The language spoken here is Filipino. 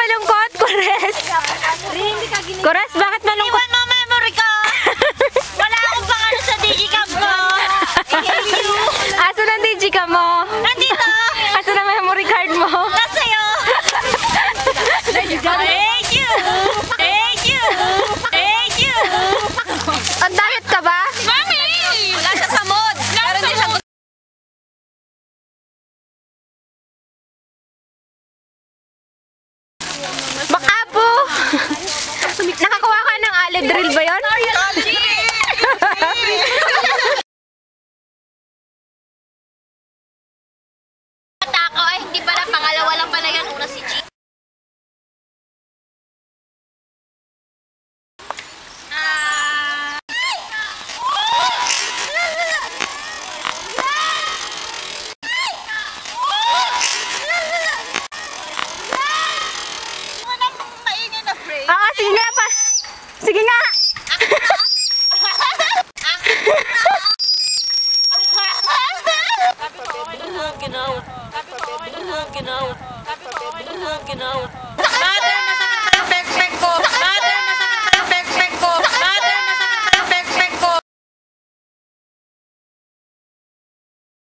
malungkot, Kores? Kores, bakit malungkot? Iwan mo memory ko! Wala akong pangalan sa digicam ko! Aso ng digicam mo? Nandito! Aso ng memory card mo? Nasa'yo! Thank you! Thank you! Thank you! Ang diet ka ba? Mami! Wala siya sa mood! Pero hindi siya Baka po! Nakakuha ka ng alid drill ba yun? Takaw ay hindi pala, pangalawa lang pala yan, una si G. Oo, sige nga pa. Sige nga. Ginaw.